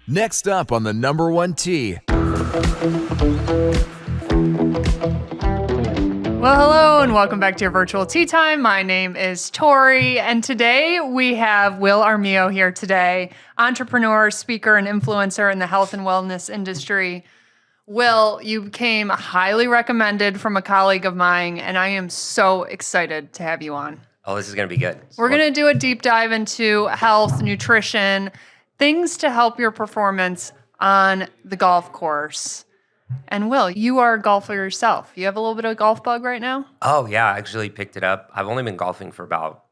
Next up on the number one tee. Well, hello and welcome back to your virtual tea time. My name is Tori, and today we have Will Armijo here today, entrepreneur, speaker, and influencer in the health and wellness industry. Will, you became highly recommended from a colleague of mine, and I am so excited to have you on. Oh, this is going to be good. We're going to do a deep dive into health, nutrition, things to help your performance on the golf course. And Will, you are a golfer yourself. You have a little bit of a golf bug right now? Oh, yeah. I actually picked it up. I've only been golfing for about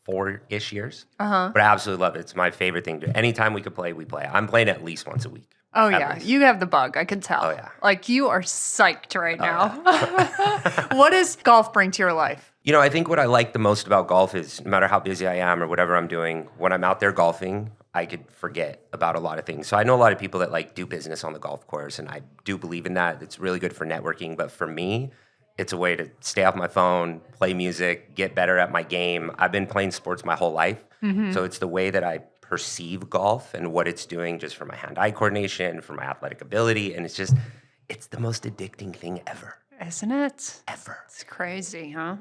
4-ish years. But I absolutely love it. It's my favorite thing to do. Anytime we could play, we play. I'm playing at least once a week. Oh, yeah. You have the bug. I can tell. Oh, yeah. Like, you are psyched right now. Yeah. What does golf bring to your life? You know, I think what I like the most about golf is no matter how busy I am or whatever I'm doing, when I'm out there golfing, I could forget about a lot of things. So I know a lot of people that like do business on the golf course, and I do believe in that. It's really good for networking. But for me, it's a way to stay off my phone, play music, get better at my game. I've been playing sports my whole life. So it's the way that I perceive golf and what it's doing just for my hand-eye coordination, for my athletic ability. And it's the most addicting thing ever. Isn't it? Ever. It's crazy, huh?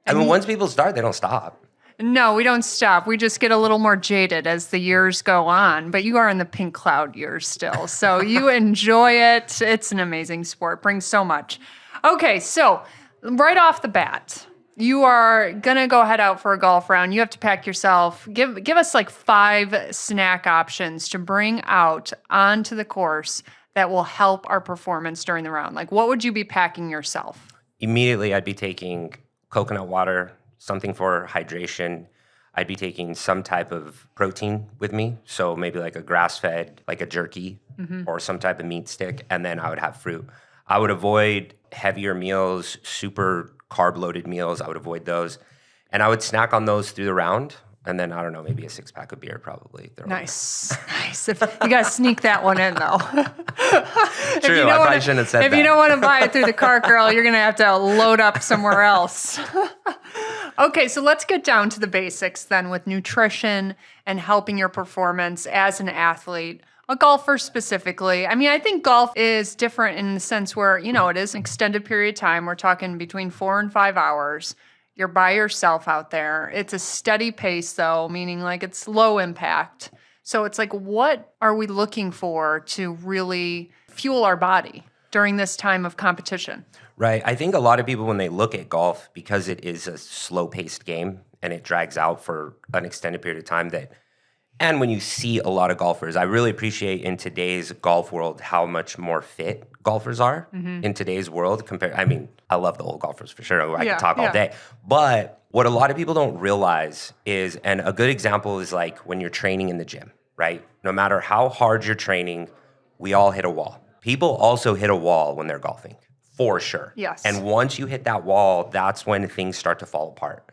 I mean, once people start, they don't stop. No, we don't stop. We just get a little more jaded as the years go on. But you are in the pink cloud years still. So you enjoy it. It's an amazing sport. Brings so much. Okay, so right off the bat, you are going to go head out for a golf round. You have to pack yourself. Give us like 5 snack options to bring out onto the course that will help our performance during the round. Like, what would you be packing yourself? Immediately, I'd be taking coconut water, something for hydration. I'd be taking some type of protein with me. So maybe like a grass-fed, like a jerky or some type of meat stick. And then I would have fruit. I would avoid heavier meals, super carb-loaded meals. I would avoid those. And I would snack on those through the round. And then, I don't know, maybe a 6-pack of beer probably. Nice. If, you got to sneak that one in, though. True, I probably shouldn't have said that. If you don't want to buy it through the cart, girl, you're going to have to load up somewhere else. Okay, so let's get down to the basics then with nutrition and helping your performance as an athlete, a golfer specifically. I mean, I think golf is different in the sense where, you know, it is an extended period of time. We're talking between 4 and 5 hours. You're by yourself out there. It's a steady pace, though, meaning like it's low impact. So it's like, what are we looking for to really fuel our body during this time of competition? Right. I think a lot of people, when they look at golf, because it is a slow-paced game and it drags out for an extended period of time, and when you see a lot of golfers, I really appreciate in today's golf world how much more fit golfers are in today's world compared. I mean, I love the old golfers for sure. I could talk all day. But what a lot of people don't realize is, and a good example is like when you're training in the gym, right? No matter how hard you're training, we all hit a wall. People also hit a wall when they're golfing, for sure. Yes. And once you hit that wall, that's when things start to fall apart.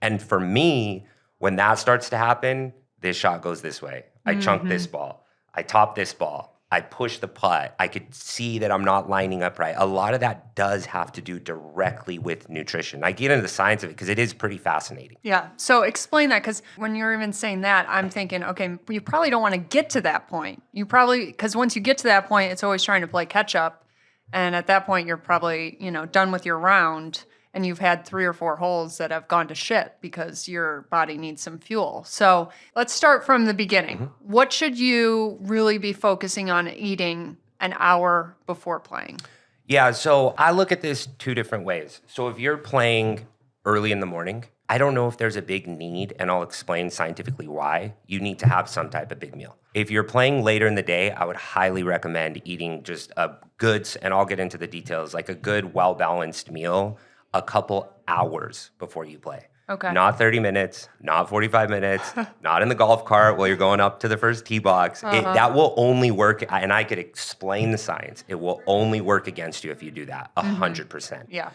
And for me, when that starts to happen, this shot goes this way. I chunk this ball. I top this ball. I push the putt. I could see that I'm not lining up right. A lot of that does have to do directly with nutrition. I get into the science of it because it is pretty fascinating. Yeah. So explain that, because when you're even saying that, I'm thinking, okay, you probably don't want to get to that point. You probably, because once you get to that point, it's always trying to play catch up. And at that point, you're probably, done with your round. And you've had 3 or 4 holes that have gone to shit because your body needs some fuel. So let's start from the beginning. What should you really be focusing on eating an hour before playing? Yeah, so I look at this 2 different ways. So if you're playing early in the morning, I don't know if there's a big need, and I'll explain scientifically why. You need to have some type of big meal. If you're playing later in the day, I would highly recommend eating just a good, and I'll get into the details, like a good, well-balanced meal a couple hours before you play. Okay. Not 30 minutes, not 45 minutes, not in the golf cart while you're going up to the first tee box. That will only work, and I could explain the science. It will only work against you if you do that, 100%. Yeah.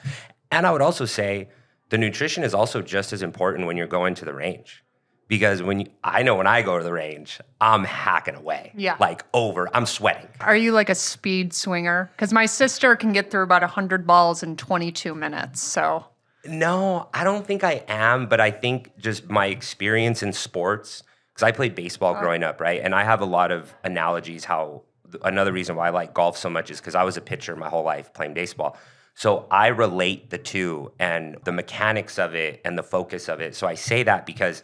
And I would also say the nutrition is also just as important when you're going to the range. Because I know when I go to the range, I'm hacking away. Yeah. I'm sweating. Are you like a speed swinger? Because my sister can get through about 100 balls in 22 minutes, so. No, I don't think I am, but I think just my experience in sports, because I played baseball growing up, right? And I have a lot of analogies how another reason why I like golf so much is because I was a pitcher my whole life playing baseball. So I relate the two and the mechanics of it and the focus of it. So I say that because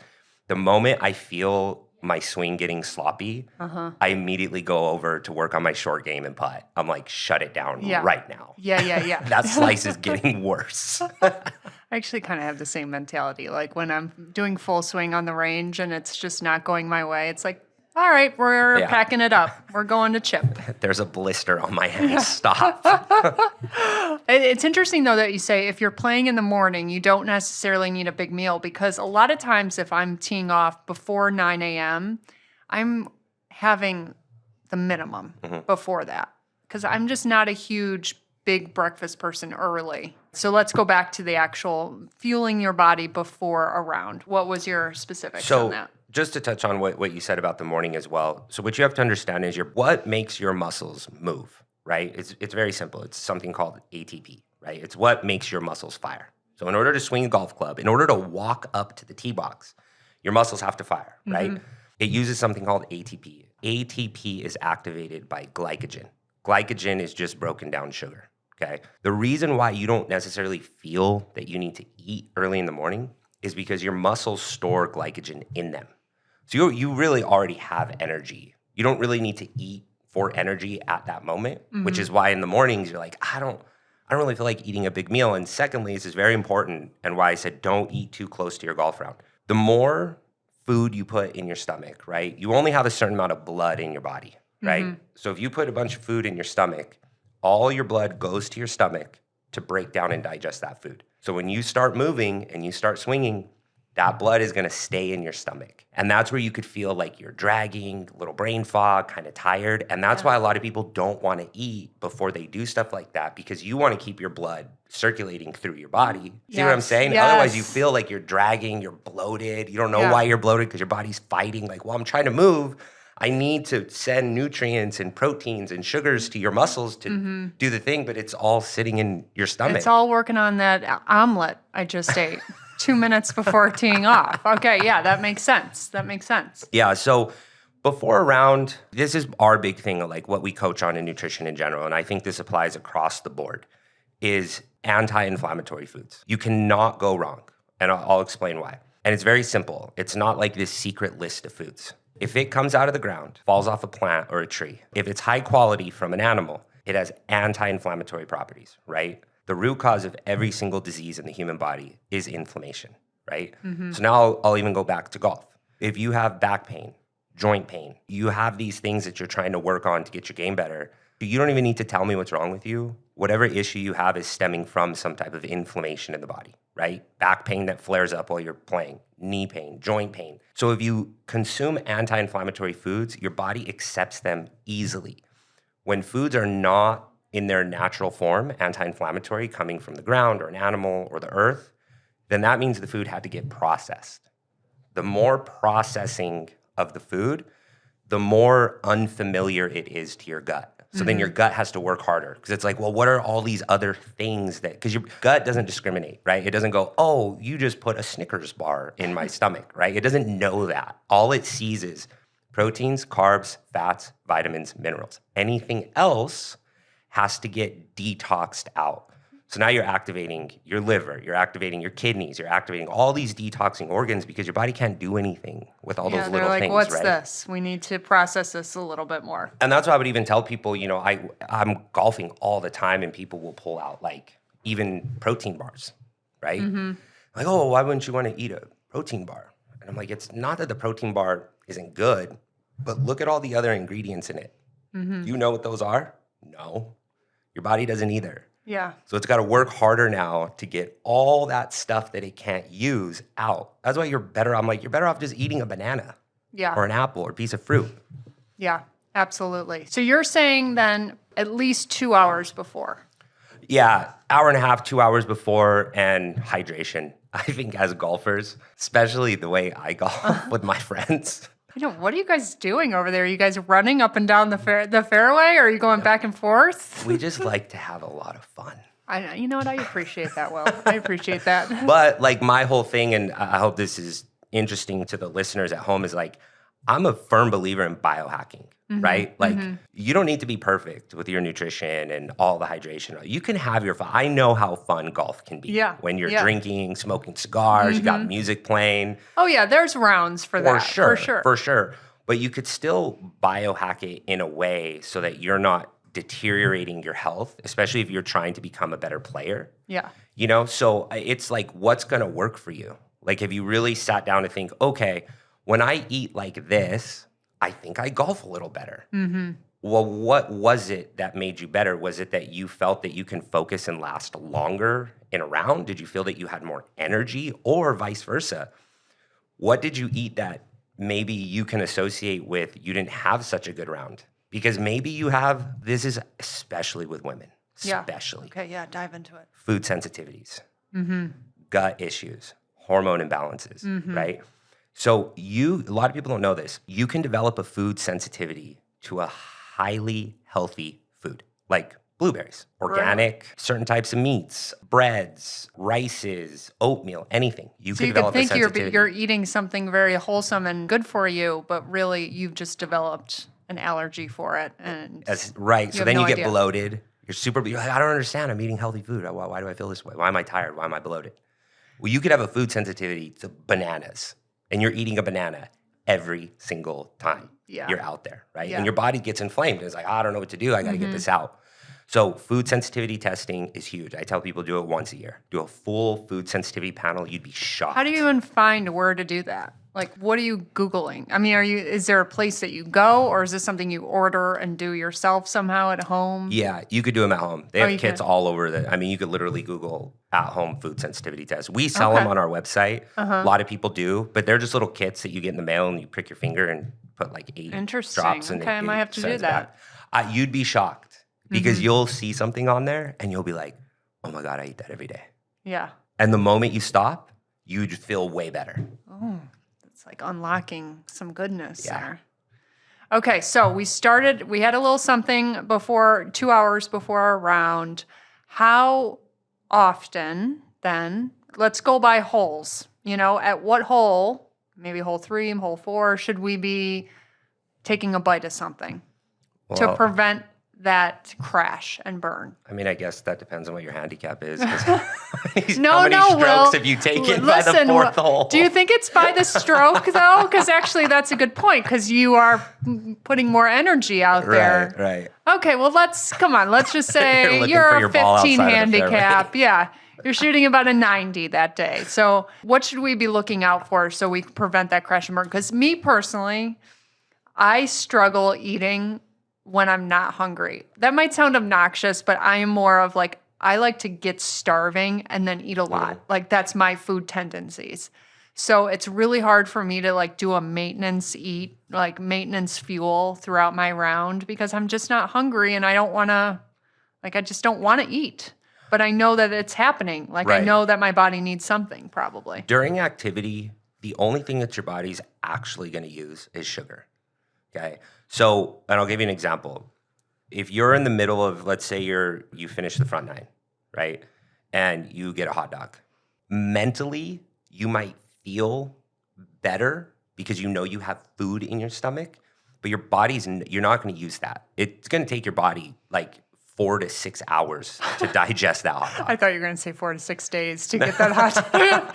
the moment I feel my swing getting sloppy, I immediately go over to work on my short game and putt. I'm like, shut it down right now. Yeah. That slice is getting worse. I actually kind of have the same mentality. Like when I'm doing full swing on the range and it's just not going my way, it's like, all right, we're packing it up. We're going to chip. There's a blister on my hand. Stop. It's interesting, though, that you say if you're playing in the morning, you don't necessarily need a big meal because a lot of times if I'm teeing off before 9 a.m., I'm having the minimum before that because I'm just not a huge, big breakfast person early. So let's go back to the actual fueling your body before a round. What was your specifics on that? Just to touch on what you said about the morning as well. So what you have to understand is what makes your muscles move, right? It's very simple. It's something called ATP, right? It's what makes your muscles fire. So in order to swing a golf club, in order to walk up to the tee box, your muscles have to fire, right? It uses something called ATP. ATP is activated by glycogen. Glycogen is just broken down sugar, okay? The reason why you don't necessarily feel that you need to eat early in the morning is because your muscles store glycogen in them. So you really already have energy. You don't really need to eat for energy at that moment, which is why in the mornings you're like, I don't really feel like eating a big meal. And secondly, this is very important and why I said don't eat too close to your golf round. The more food you put in your stomach, right? You only have a certain amount of blood in your body, right? So if you put a bunch of food in your stomach, all your blood goes to your stomach to break down and digest that food. So when you start moving and you start swinging, that blood is going to stay in your stomach. And that's where you could feel like you're dragging, little brain fog, kind of tired. And that's why a lot of people don't want to eat before they do stuff like that because you want to keep your blood circulating through your body. See what I'm saying? Yes. Otherwise, you feel like you're dragging, you're bloated. You don't know why you're bloated because your body's fighting. Like, well, I'm trying to move. I need to send nutrients and proteins and sugars to your muscles to do the thing, but it's all sitting in your stomach. It's all working on that omelet I just ate 2 minutes before teeing off. Okay, yeah, that makes sense. Yeah, so before a round, this is our big thing, like what we coach on in nutrition in general, and I think this applies across the board, is anti-inflammatory foods. You cannot go wrong, and I'll explain why. And it's very simple. It's not like this secret list of foods. If it comes out of the ground, falls off a plant or a tree, if it's high quality from an animal, it has anti-inflammatory properties, right? The root cause of every single disease in the human body is inflammation, right? So now I'll even go back to golf. If you have back pain, joint pain, you have these things that you're trying to work on to get your game better, you don't even need to tell me what's wrong with you. Whatever issue you have is stemming from some type of inflammation in the body, right? Back pain that flares up while you're playing, knee pain, joint pain. So if you consume anti-inflammatory foods, your body accepts them easily. When foods are not in their natural form, anti-inflammatory, coming from the ground or an animal or the earth, then that means the food had to get processed. The more processing of the food, the more unfamiliar it is to your gut. So then your gut has to work harder because it's like, well, what are all these other things that, because your gut doesn't discriminate, right? It doesn't go, oh, you just put a Snickers bar in my stomach, right? It doesn't know that. All it sees is proteins, carbs, fats, vitamins, minerals. Anything else has to get detoxed out. So now you're activating your liver, you're activating your kidneys, you're activating all these detoxing organs because your body can't do anything with all those little like, things, what's right? this? We need to process this a little bit more. And that's why I would even tell people, you know, I'm golfing all the time and people will pull out like even protein bars, right? Like, oh, why wouldn't you want to eat a protein bar? And I'm like, it's not that the protein bar isn't good, but look at all the other ingredients in it. Do you know what those are? No. Your body doesn't either. Yeah. So it's got to work harder now to get all that stuff that it can't use out. That's why you're better. I'm like, you're better off just eating a banana or an apple or a piece of fruit. Yeah, absolutely. So you're saying then at least 2 hours before. Yeah, hour and a half, 2 hours before, and hydration. I think as golfers, especially the way I golf with my friends. What are you guys doing over there? Are you guys running up and down the fairway, or are you going back and forth? We just like to have a lot of fun. You know what? I appreciate that, Will. I appreciate that. But like my whole thing, and I hope this is interesting to the listeners at home, is like, I'm a firm believer in biohacking, right? Like you don't need to be perfect with your nutrition and all the hydration. You can have your fun. I know how fun golf can be. Yeah. When you're drinking, smoking cigars, you got music playing. Oh yeah, there's rounds for that. For sure. But you could still biohack it in a way so that you're not deteriorating your health, especially if you're trying to become a better player. Yeah. You know, so it's like, what's going to work for you? Like, have you really sat down to think, okay, when I eat like this, I think I golf a little better. Well, what was it that made you better? Was it that you felt that you can focus and last longer in a round? Did you feel that you had more energy, or vice versa? What did you eat that maybe you can associate with you didn't have such a good round? Because maybe you have, this is especially with women, especially. Okay, yeah, dive into it. Food sensitivities, gut issues, hormone imbalances, right? So a lot of people don't know this. You can develop a food sensitivity to a highly healthy food, like blueberries, organic, certain types of meats, breads, rices, oatmeal, anything. You So can you could develop a think sensitivity. you're eating something very wholesome and good for you, but really you've just developed an allergy for it. And Right. So then you get idea. bloated. You're like, I don't understand. I'm eating healthy food. Why do I feel this way? Why am I tired? Why am I bloated? Well, you could have a food sensitivity to bananas, and you're eating a banana every single time you're out there, right? Yeah. And your body gets inflamed. It's like, I don't know what to do. I got to get this out. So food sensitivity testing is huge. I tell people do it once a year. Do a full food sensitivity panel. You'd be shocked. How do you even find where to do that? Like, what are you Googling? I mean, is there a place that you go, or is this something you order and do yourself somehow at home? Yeah, you could do them at home. They have you kits can. all over you could literally Google at-home food sensitivity tests. We sell them on our website. A lot of people do, but they're just little kits that you get in the mail, and you prick your finger and put like 8 Interesting. drops. And Okay, I might have to do sends that. back. You'd be shocked because you'll see something on there, and you'll be like, oh my God, I eat that every day. Yeah. And the moment you stop, you just feel way better. It's like unlocking some goodness there. Okay, so we had a little something 2 hours before our round. How often then, let's go by holes, at what hole, maybe hole 3, hole 4, should we be taking a bite of something to prevent that crash and burn? I mean, I guess that depends on what your handicap is. No, how many strokes Will. have you taken Listen, by the fourth hole? Do you think it's by the stroke, though? Because actually, that's a good point, because you are putting more energy out there. Right. Okay, well, let's just say You're you're looking for a your ball 15 outside of the fairway. handicap. Yeah, you're shooting about a 90 that day. So what should we be looking out for so we can prevent that crash and burn? Because me personally, I struggle eating when I'm not hungry. That might sound obnoxious, but I am more of like, I like to get starving and then eat a lot. Like that's my food tendencies. So it's really hard for me to like do a maintenance fuel throughout my round because I'm just not hungry and I just don't want to eat. But I know that it's happening. Like I know that my body needs something probably. During activity, the only thing that your body's actually going to use is sugar. Okay. So, and I'll give you an example. If you're in the middle of, let's say you finish the front 9, right? And you get a hot dog. Mentally, you might feel better because you know you have food in your stomach, but you're not going to use that. It's going to take your body like 4 to 6 hours to digest that hot dog. I thought you were going to say 4 to 6 days to get that hot dog.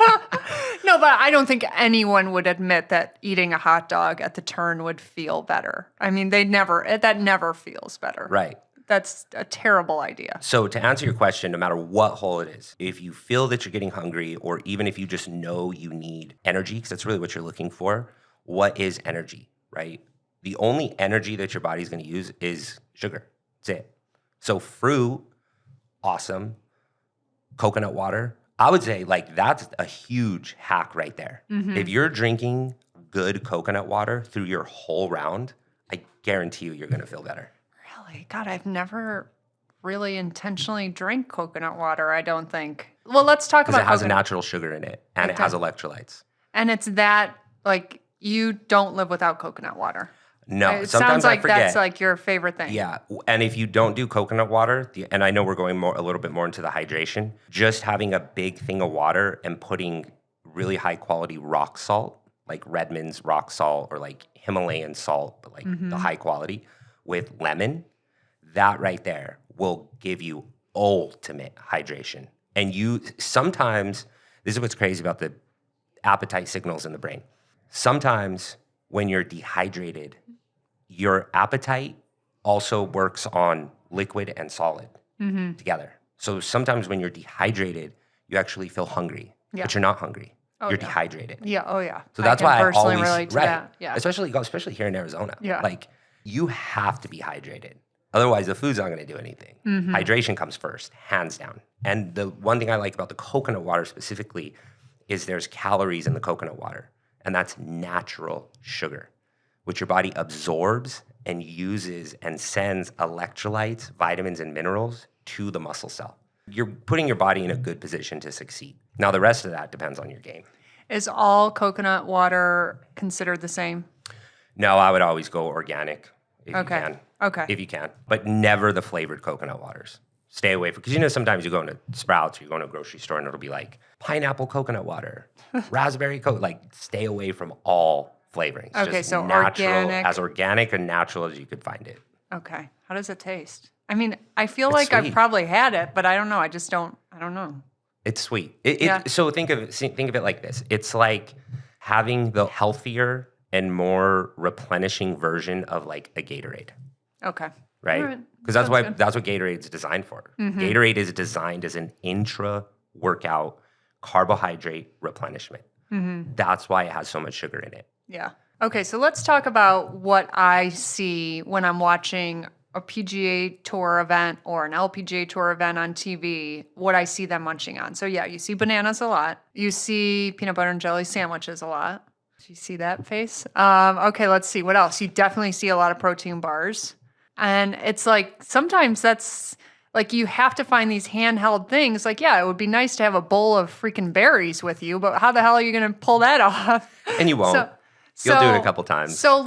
No, but I don't think anyone would admit that eating a hot dog at the turn would feel better. I mean, that never feels better. Right. That's a terrible idea. So to answer your question, no matter what hole it is, if you feel that you're getting hungry, or even if you just know you need energy, because that's really what you're looking for, what is energy, right? The only energy that your body's going to use is sugar. That's it. So fruit, awesome. Coconut water, I would say like that's a huge hack right there. If you're drinking good coconut water through your whole round, I guarantee you're going to feel better. Really? God, I've never really intentionally drank coconut water, I don't think. Well, let's talk about Because it has a coconut. natural sugar in it, and it has electrolytes. And it's that, like, you don't live without coconut water. No, It sometimes sounds I like forget. that's like your favorite thing. Yeah, and if you don't do coconut water, and I know we're going a little bit more into the hydration, just having a big thing of water and putting really high quality rock salt, like Redmond's rock salt or like Himalayan salt, but like the high quality with lemon, that right there will give you ultimate hydration. And you sometimes, this is what's crazy about the appetite signals in the brain. Sometimes when you're dehydrated, your appetite also works on liquid and solid together. So sometimes when you're dehydrated, you actually feel hungry, but you're not hungry. You're dehydrated. Yeah. Oh, yeah. So that's I why I personally always relate to that. Yeah. especially here in Arizona. Yeah. Like you have to be hydrated. Otherwise, the food's not going to do anything. Hydration comes first, hands down. And the one thing I like about the coconut water specifically is there's calories in the coconut water, and that's natural sugar, which your body absorbs and uses and sends electrolytes, vitamins, and minerals to the muscle cell. You're putting your body in a good position to succeed. Now, the rest of that depends on your game. Is all coconut water considered the same? No, I would always go organic if you Okay. can. Okay. If you can, but never the flavored coconut waters. Stay away from, because sometimes you go into Sprouts or you go into a grocery store and it'll be like pineapple coconut water, raspberry like stay away from all flavorings. Okay, Just so natural, organic. as organic and natural as you could find it. Okay. How does it taste? I mean, I feel It's like I've sweet. probably had it, but I don't know. I don't know. It's sweet. Yeah. So think of it like this. It's like having the healthier and more replenishing version of like a Gatorade, Okay. right? All right. Because Sounds good. that's what Gatorade's designed for. Gatorade is designed as an intra-workout carbohydrate replenishment. That's why it has so much sugar in it. Yeah. Okay, so let's talk about what I see when I'm watching a PGA Tour event or an LPGA Tour event on TV, what I see them munching on. So yeah, you see bananas a lot. You see peanut butter and jelly sandwiches a lot. Do you see that face? Okay, let's see. What else? You definitely see a lot of protein bars. And it's like, sometimes that's like you have to find these handheld things. Like, yeah, it would be nice to have a bowl of freaking berries with you, but how the hell are you going to pull that off? And you won't. You'll do it a couple times. So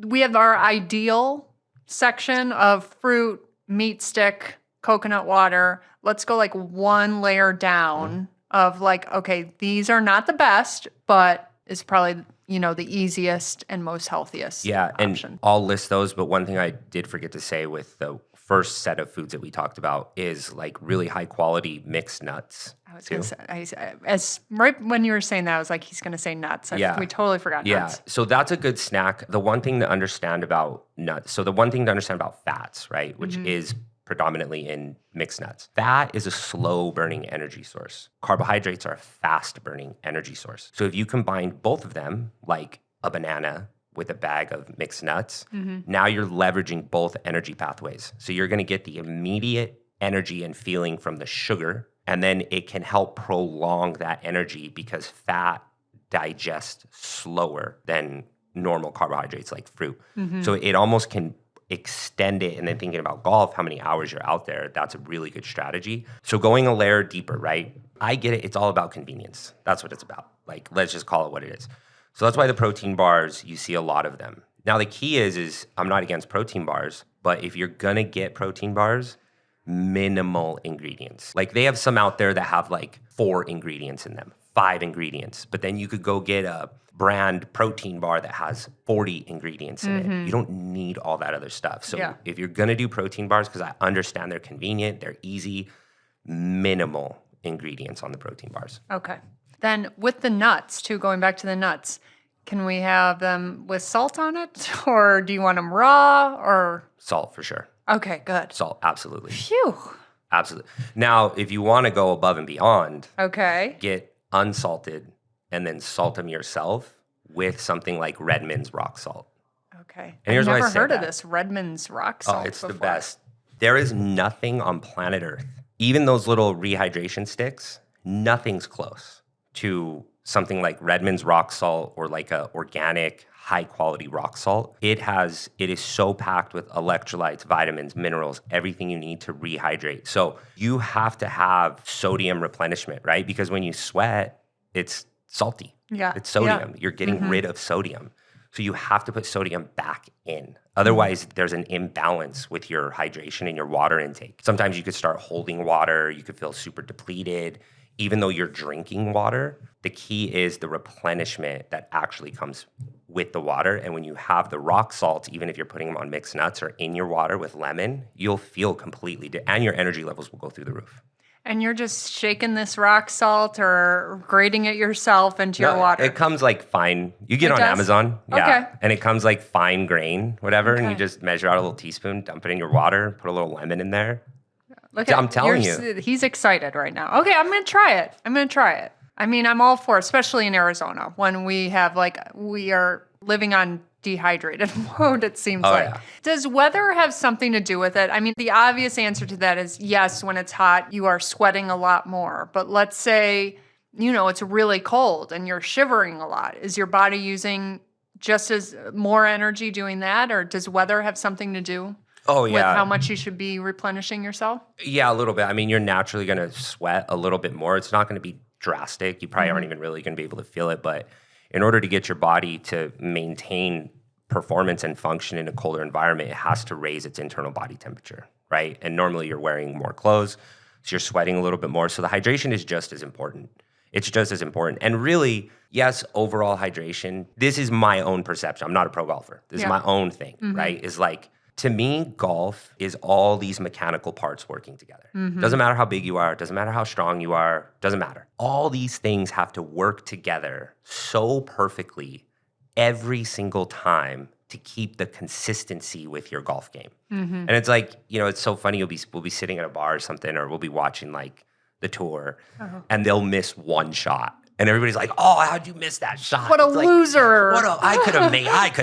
we have our ideal section of fruit, meat stick, coconut water. Let's go like one layer down of like, okay, these are not the best, but it's probably, the easiest and most healthiest option. And I'll list those, but one thing I did forget to say with the first set of foods that we talked about is like really high quality mixed nuts. I was going to say, as right when you were saying that, I was like, he's going to say nuts. We totally forgot nuts. So that's a good snack. The one thing to understand about nuts, so the one thing to understand about fats, right, which is predominantly in mixed nuts. Fat is a slow burning energy source. Carbohydrates are a fast burning energy source. So if you combine both of them, like a banana with a bag of mixed nuts, now you're leveraging both energy pathways. So you're going to get the immediate energy and feeling from the sugar, and then it can help prolong that energy because fat digests slower than normal carbohydrates like fruit. So it almost can extend it. And then thinking about golf, how many hours you're out there, that's a really good strategy. So going a layer deeper, right? I get it. It's all about convenience. That's what it's about. Like, let's just call it what it is. So that's why the protein bars, you see a lot of them. Now, the key is I'm not against protein bars, but if you're going to get protein bars, minimal ingredients. Like they have some out there that have like 4 ingredients in them, 5 ingredients, but then you could go get a brand protein bar that has 40 ingredients in it. You don't need all that other stuff. So if you're going to do protein bars, because I understand they're convenient, they're easy, minimal ingredients on the protein bars. Okay. Then with the nuts, too, going back to the nuts, can we have them with salt on it? Or do you want them raw or? Salt for sure. Okay, good. Salt, absolutely. Phew. Absolutely. Now, if you want to go above and beyond, Okay. get unsalted and then salt them yourself with something like Redmond's rock salt. Okay. And here's I've why I never say heard of that. this Redmond's rock salt. Oh, it's the before. best. There is nothing on planet Earth, even those little rehydration sticks, nothing's close to something like Redmond's rock salt or like a organic, high quality rock salt. It is so packed with electrolytes, vitamins, minerals, everything you need to rehydrate. So you have to have sodium replenishment, right? Because when you sweat, it's salty. Yeah. It's sodium. You're getting rid of sodium. So you have to put sodium back in. Otherwise, there's an imbalance with your hydration and your water intake. Sometimes you could start holding water. You could feel super depleted. Even though you're drinking water, the key is the replenishment that actually comes with the water. And when you have the rock salts, even if you're putting them on mixed nuts or in your water with lemon, you'll feel completely, and your energy levels will go through the roof. And you're just shaking this rock salt or grating it yourself into your water. It comes like fine. You get It on does? Amazon. Yeah. Okay. And it comes like fine grain, whatever. And you Okay. just measure out a little teaspoon, dump it in your water, put a little lemon in there. Look I'm telling you. He's excited right now. Okay, I'm going to try it. I mean, I'm all for, especially in Arizona, when we have we are living on dehydrated mode, it seems like. Yeah. Does weather have something to do with it? I mean, the obvious answer to that is yes, when it's hot, you are sweating a lot more. But let's say, it's really cold and you're shivering a lot. Is your body using just as more energy doing that? Or does weather have something to do with how much you should be replenishing yourself? Yeah, a little bit. I mean, you're naturally going to sweat a little bit more. It's not going to be drastic. You probably aren't even really going to be able to feel it. But in order to get your body to maintain performance and function in a colder environment, it has to raise its internal body temperature, right? And normally you're wearing more clothes, so you're sweating a little bit more. So the hydration is just as important. It's just as important. And really, yes, overall hydration, this is my own perception. I'm not a pro golfer. This is my own thing, right? Is like, to me, golf is all these mechanical parts working together. Doesn't matter how big you are, doesn't matter how strong you are, doesn't matter. All these things have to work together so perfectly every single time to keep the consistency with your golf game. And it's like, it's so funny. We'll be sitting at a bar or something, or we'll be watching like the tour, and they'll miss one shot. And everybody's like, "Oh, how'd you miss that shot? What a It's like, loser. I could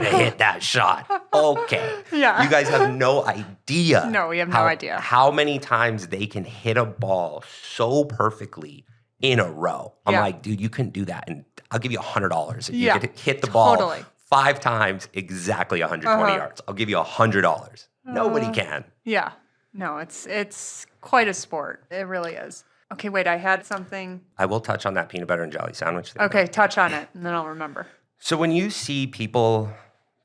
have hit that shot." Okay. Yeah. You guys have no idea. No, we have no idea. How many times they can hit a ball so perfectly in a row. I'm Yeah. like, dude, you couldn't do that. And I'll give you $100 if Yeah, you could hit the ball totally. 5 times exactly 120 yards. I'll give you $100. Nobody can. Yeah. No, it's quite a sport. It really is. Okay, wait, I had something. I will touch on that peanut butter and jelly sandwich thing. Okay, touch on it, and then I'll remember. So when you see people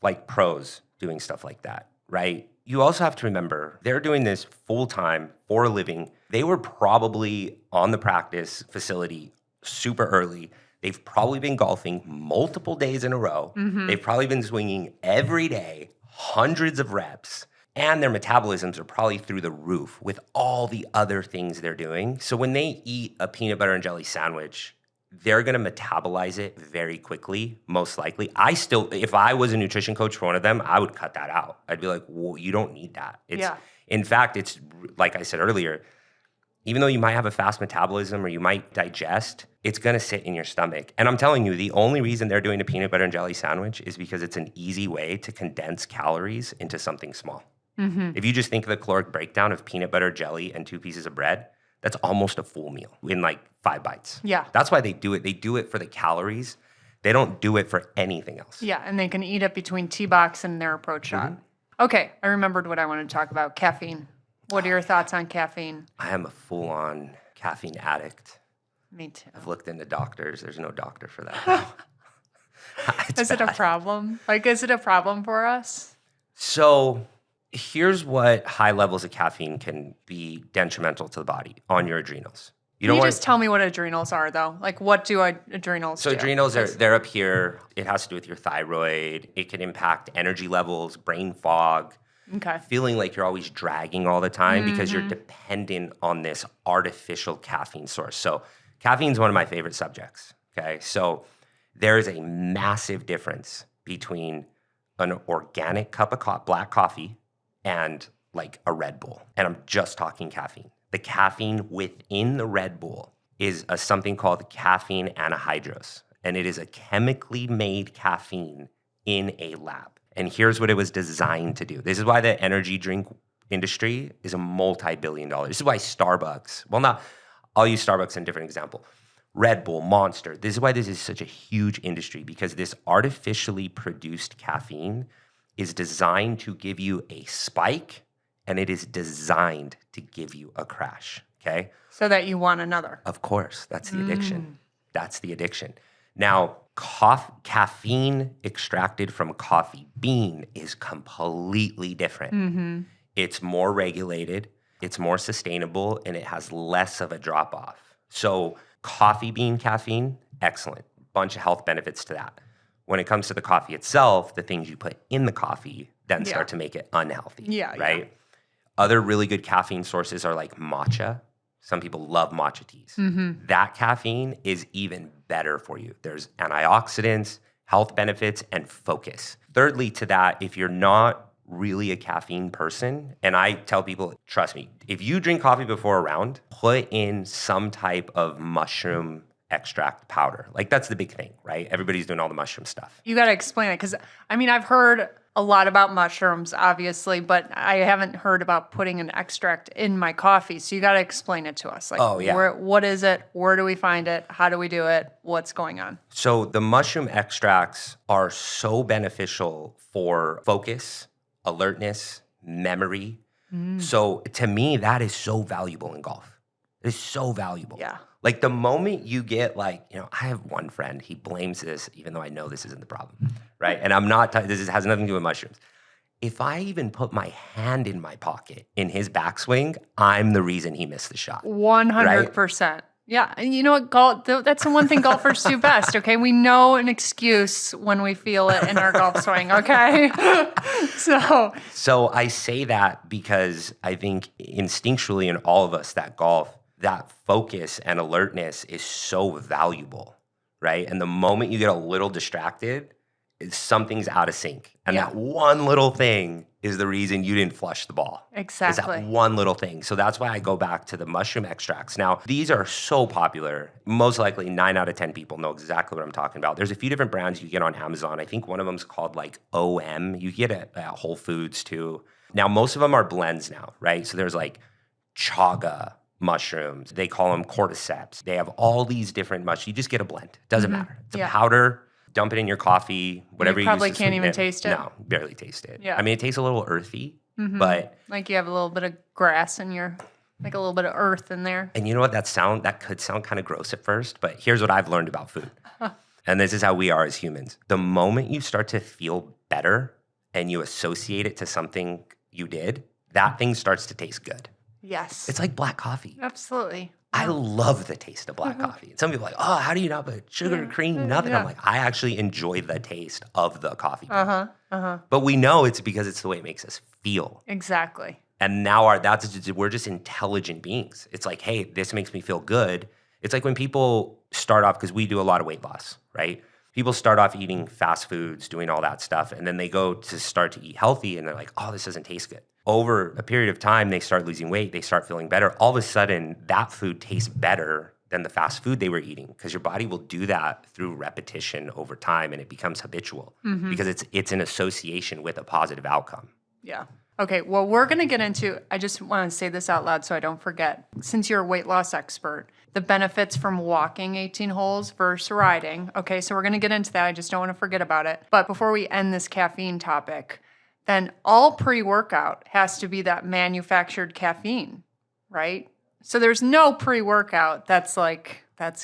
like pros doing stuff like that, right? You also have to remember they're doing this full time for a living. They were probably on the practice facility super early. They've probably been golfing multiple days in a row. They've probably been swinging every day, hundreds of reps. And their metabolisms are probably through the roof with all the other things they're doing. So when they eat a peanut butter and jelly sandwich, they're going to metabolize it very quickly, most likely. If I was a nutrition coach for one of them, I would cut that out. I'd be like, well, you don't need that. In fact, it's like I said earlier, even though you might have a fast metabolism or you might digest, it's going to sit in your stomach. And I'm telling you, the only reason they're doing a peanut butter and jelly sandwich is because it's an easy way to condense calories into something small. If you just think of the caloric breakdown of peanut butter, jelly, and 2 pieces of bread, that's almost a full meal in like 5 bites. Yeah. That's why they do it. They do it for the calories. They don't do it for anything else. Yeah, and they can eat it between tea box and their approach shot. Okay, I remembered what I wanted to talk about, caffeine. What are your thoughts on caffeine? I am a full-on caffeine addict. Me too. I've looked into doctors. There's no doctor for that. Is it a problem? Is it a problem for us? So here's what high levels of caffeine can be detrimental to the body on your adrenals. Can you just tell me what adrenals are, though? What do adrenals do? So adrenals, they're up here. It has to do with your thyroid. It can impact energy levels, brain fog, feeling like you're always dragging all the time because you're dependent on this artificial caffeine source. So caffeine is one of my favorite subjects, okay? So there is a massive difference between an organic cup of black coffee and like a Red Bull. And I'm just talking caffeine. The caffeine within the Red Bull is something called caffeine anhydrous. And it is a chemically made caffeine in a lab. And here's what it was designed to do. This is why the energy drink industry is a multi-billion-dollar. This is why Starbucks, I'll use Starbucks in a different example. Red Bull, Monster. This is why this is such a huge industry, because this artificially produced caffeine is designed to give you a spike, and it is designed to give you a crash, okay? So that you want another. Of course, that's the addiction. That's the addiction. Now, Caffeine extracted from coffee bean is completely different. It's more regulated, it's more sustainable, and it has less of a drop off. So coffee bean caffeine, excellent. Bunch of health benefits to that. When it comes to the coffee itself, the things you put in the coffee then start to make it unhealthy, right? Other really good caffeine sources are like matcha. Some people love matcha teas. That caffeine is even better for you. There's antioxidants, health benefits, and focus. Thirdly to that, if you're not really a caffeine person, and I tell people, trust me, if you drink coffee before a round, put in some type of mushroom extract powder. Like that's the big thing, right? Everybody's doing all the mushroom stuff. You got to explain it because, I mean, I've heard a lot about mushrooms, obviously, but I haven't heard about putting an extract in my coffee. So you got to explain it to us. Like, what is it? Where do we find it? How do we do it? What's going on? So the mushroom extracts are so beneficial for focus, alertness, memory. So to me, that is so valuable in golf. It is so valuable. Yeah. Like the moment you get like, I have one friend, he blames this, even though I know this isn't the problem, right? And I'm not, this has nothing to do with mushrooms. If I even put my hand in my pocket in his backswing, I'm the reason he missed the shot. 100%. Right? Yeah. And you know what? That's the one thing golfers do best, okay? We know an excuse when we feel it in our golf swing, okay? So I say that because I think instinctually in all of us that golf, that focus and alertness is so valuable, right? And the moment you get a little distracted, something's out of sync. And that one little thing is the reason you didn't flush the ball. Exactly. It's that one little thing. So that's why I go back to the mushroom extracts. Now, these are so popular. Most likely 9 out of 10 people know exactly what I'm talking about. There's a few different brands you get on Amazon. I think one of them is called like OM. You get it at Whole Foods too. Now, most of them are blends now, right? So there's like chaga mushrooms. They call them cordyceps. They have all these different mushrooms. You just get a blend. Doesn't matter. It's a powder. Dump it in your coffee, whatever you probably use to can't even sweeten it. taste it. No, barely taste it. Yeah. I mean, it tastes a little earthy, but like you have a little bit of grass in your, like a little bit of earth in there. and you know what? That could sound kind of gross at first, but here's what I've learned about food. And this is how we are as humans. The moment you start to feel better and you associate it to something you did, that thing starts to taste good. Yes. It's like black coffee. Absolutely. I love the taste of black coffee. And some people are like, oh, how do you not put sugar, cream, nothing? I'm like, I actually enjoy the taste of the coffee. But we know it's because it's the way it makes us feel. Exactly. And now we're just intelligent beings. It's like, hey, this makes me feel good. It's like when people start off, because we do a lot of weight loss, right? People start off eating fast foods, doing all that stuff, and then they go to start to eat healthy, and they're like, oh, this doesn't taste good. Over a period of time, they start losing weight, they start feeling better. All of a sudden, that food tastes better than the fast food they were eating because your body will do that through repetition over time, and it becomes habitual because it's an association with a positive outcome. Yeah. Okay, well, we're going to get into, I just want to say this out loud so I don't forget. Since you're a weight loss expert, the benefits from walking 18 holes versus riding. Okay, so we're going to get into that. I just don't want to forget about it. But before we end this caffeine topic, then all pre-workout has to be that manufactured caffeine, right? So there's no pre-workout that's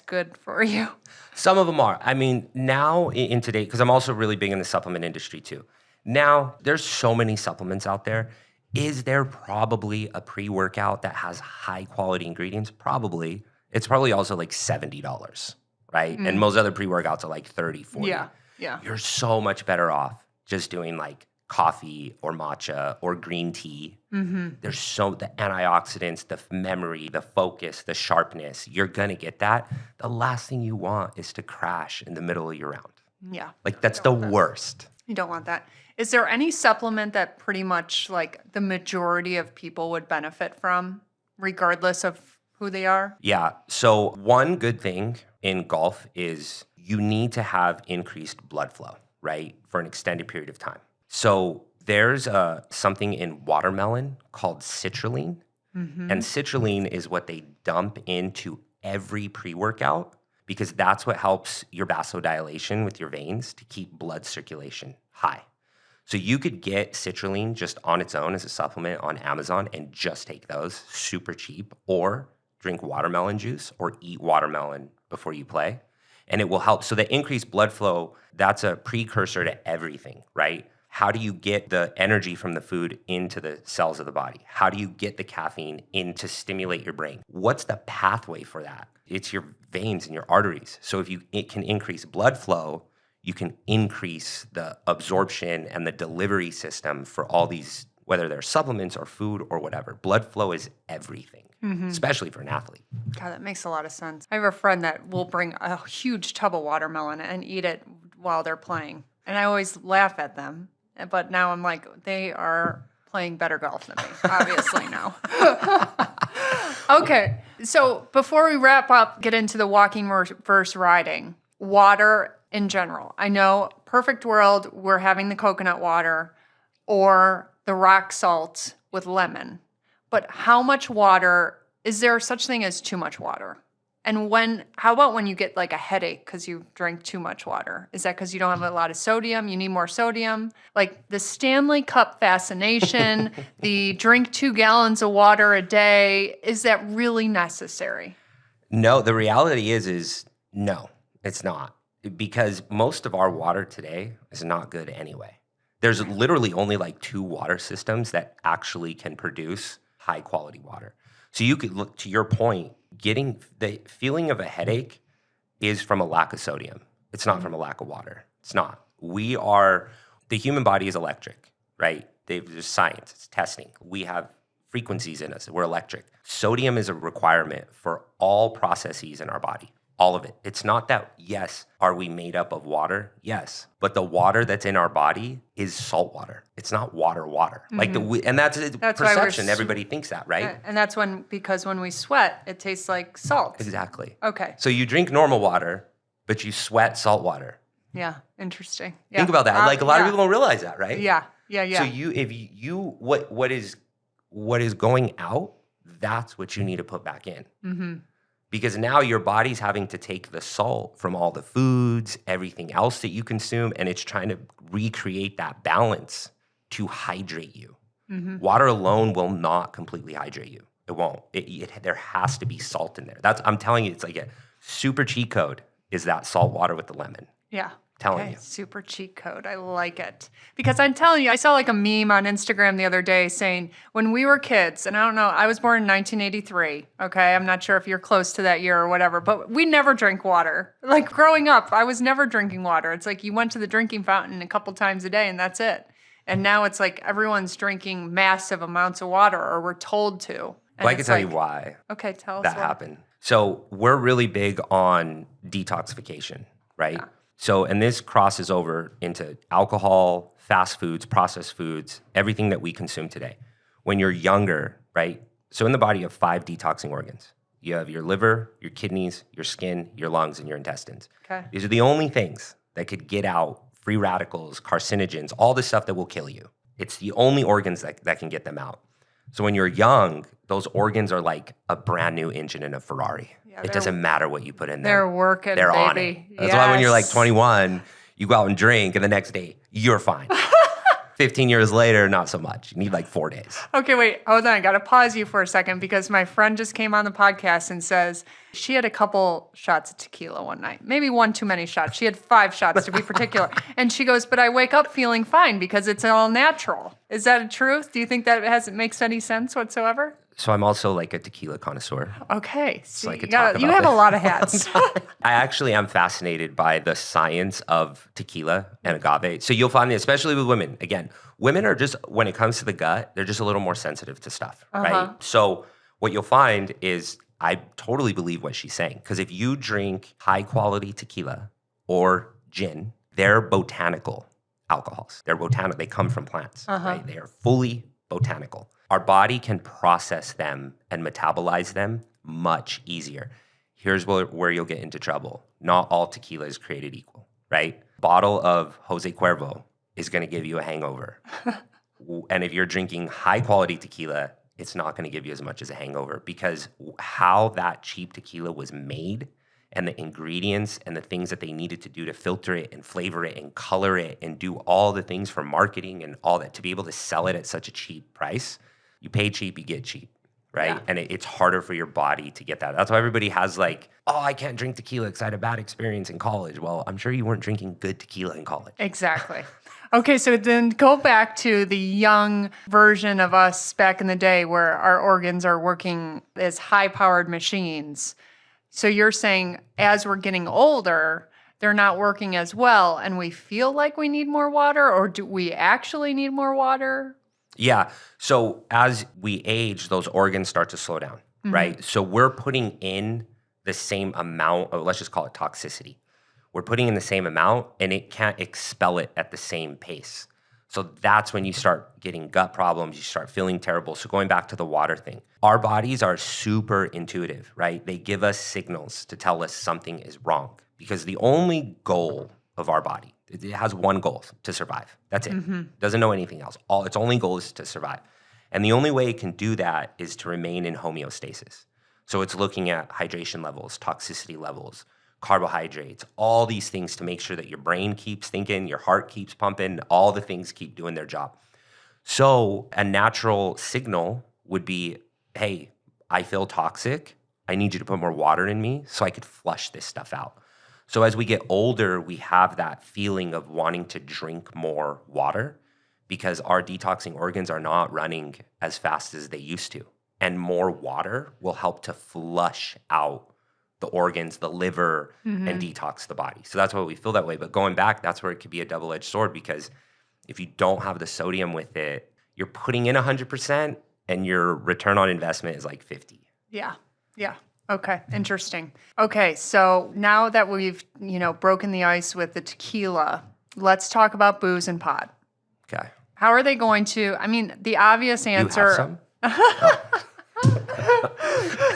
good for you. Some of them are. I mean, now in today, because I'm also really big in the supplement industry too. Now, there's so many supplements out there. Is there probably a pre-workout that has high quality ingredients? Probably. It's probably also like $70, right? And most other pre-workouts are like 30, 40. Yeah. You're so much better off just doing like coffee or matcha or green tea. There's the antioxidants, the memory, the focus, the sharpness. You're going to get that. The last thing you want is to crash in the middle of your round. Yeah. Like that's the worst. You don't want that. Is there any supplement that pretty much like the majority of people would benefit from, regardless of who they are? Yeah. So one good thing in golf is you need to have increased blood flow, right, for an extended period of time. So there's something in watermelon called citrulline. And citrulline is what they dump into every pre-workout because that's what helps your vasodilation with your veins to keep blood circulation high. So you could get citrulline just on its own as a supplement on Amazon and just take those, super cheap, or drink watermelon juice or eat watermelon before you play. and it will help. So the increased blood flow, that's a precursor to everything, right? How do you get the energy from the food into the cells of the body? How do you get the caffeine in to stimulate your brain? What's the pathway for that? It's your veins and your arteries. So if it can increase blood flow, you can increase the absorption and the delivery system for all these, whether they're supplements or food or whatever. Blood flow is everything, especially for an athlete. God, that makes a lot of sense. I have a friend that will bring a huge tub of watermelon and eat it while they're playing. And I always laugh at them. But now I'm like, they are playing better golf than me, obviously now. Okay, so before we wrap up, get into the walking versus riding, water in general. I know perfect world, we're having the coconut water or the rock salt with lemon. But how much water, is there such thing as too much water? And how about when you get like a headache because you drank too much water? Is that because you don't have a lot of sodium? You need more sodium? Like the Stanley Cup fascination, the drink 2 gallons of water a day, is that really necessary? No, the reality is no, it's not. Because most of our water today is not good anyway. There's literally only like 2 water systems that actually can produce high quality water. So you could look, to your point, getting the feeling of a headache is from a lack of sodium. It's not from a lack of water. It's not. The human body is electric, right? There's science, it's testing. We have frequencies in us. We're electric. Sodium is a requirement for all processes in our body. All of it. It's not that, yes, are we made up of water? Yes. But the water that's in our body is salt water. It's not water. Like and that's perception. Everybody thinks that, right? And that's because when we sweat, it tastes like salt. Exactly. Okay. So you drink normal water, but you sweat salt water. Yeah. Interesting. Yeah. Think about that. Like a lot of people don't realize that, right? Yeah. So what is going out, that's what you need to put back in. Mm-hmm. Because now your body's having to take the salt from all the foods, everything else that you consume, and it's trying to recreate that balance to hydrate you. Mm-hmm. Water alone will not completely hydrate you. It won't. There has to be salt in there. I'm telling you, it's like a super cheat code is that salt water with the lemon. Yeah. Telling you. Super cheat code. I like it. Because I'm telling you, I saw like a meme on Instagram the other day saying when we were kids, and I don't know, I was born in 1983. Okay. I'm not sure if you're close to that year or whatever, but we never drank water. Like growing up, I was never drinking water. It's like you went to the drinking fountain a couple times a day and that's it. And now it's like everyone's drinking massive amounts of water or we're told to. Well, I can tell you why. Okay. Tell us that happened. So we're really big on detoxification, right? Yeah. So, and this crosses over into alcohol, fast foods, processed foods, everything that we consume today. When you're younger, right? So in the body you have 5 detoxing organs. You have your liver, your kidneys, your skin, your lungs, and your intestines. Okay. These are the only things that could get out free radicals, carcinogens, all the stuff that will kill you. It's the only organs that can get them out. So when you're young, those organs are like a brand new engine in a Ferrari. Yeah, it doesn't matter what you put in there. They're working, they're baby. On it. That's why when you're like 21, you go out and drink, and the next day, you're fine. 15 years later, not so much. You need like 4 days. Okay, wait. Hold on. I got to pause you for a second because my friend just came on the podcast and says she had a couple shots of tequila one night. Maybe one too many shots. She had 5 shots to be particular. And she goes, but I wake up feeling fine because it's all natural. Is that a truth? Do you think that makes any sense whatsoever? So I'm also like a tequila connoisseur. Okay. So I could you have a lot of hats. I actually am fascinated by the science of tequila and agave. So you'll find, especially with women, again, women are just, when it comes to the gut, they're just a little more sensitive to stuff, right? So what you'll find is I totally believe what she's saying. Because if you drink high quality tequila or gin, they're botanical alcohols. They're botanical. They come from plants, right? They are fully botanical. Our body can process them and metabolize them much easier. Here's where you'll get into trouble. Not all tequila is created equal, right? Bottle of Jose Cuervo is going to give you a hangover. And if you're drinking high quality tequila, it's not going to give you as much as a hangover because how that cheap tequila was made and the ingredients and the things that they needed to do to filter it and flavor it and color it and do all the things for marketing and all that to be able to sell it at such a cheap price. You pay cheap, you get cheap, right? Yeah. And it's harder for your body to get that. That's why everybody has like, oh, I can't drink tequila because I had a bad experience in college. Well, I'm sure you weren't drinking good tequila in college. Exactly. Okay, so then go back to the young version of us back in the day where our organs are working as high-powered machines. So you're saying as we're getting older, they're not working as well and we feel like we need more water, or do we actually need more water? Yeah. So as we age, those organs start to slow down, right? So we're putting in the same amount of, let's just call it toxicity. We're putting in the same amount and it can't expel it at the same pace. So that's when you start getting gut problems, you start feeling terrible. So going back to the water thing, our bodies are super intuitive, right? They give us signals to tell us something is wrong because the only goal of our body, it has one goal: to survive. That's it. Doesn't know anything else. Its only goal is to survive. And the only way it can do that is to remain in homeostasis. So it's looking at hydration levels, toxicity levels, carbohydrates, all these things to make sure that your brain keeps thinking, your heart keeps pumping, all the things keep doing their job. So a natural signal would be, hey, I feel toxic. I need you to put more water in me so I could flush this stuff out. So as we get older, we have that feeling of wanting to drink more water because our detoxing organs are not running as fast as they used to. And more water will help to flush out the organs, the liver, and detox the body. So that's why we feel that way. But going back, that's where it could be a double-edged sword because if you don't have the sodium with it, you're putting in 100% and your return on investment is like 50. Yeah. Yeah. Okay. Interesting. Okay. So now that we've, broken the ice with the tequila, let's talk about booze and pot. Okay. How are they going to, the obvious answer. You have some?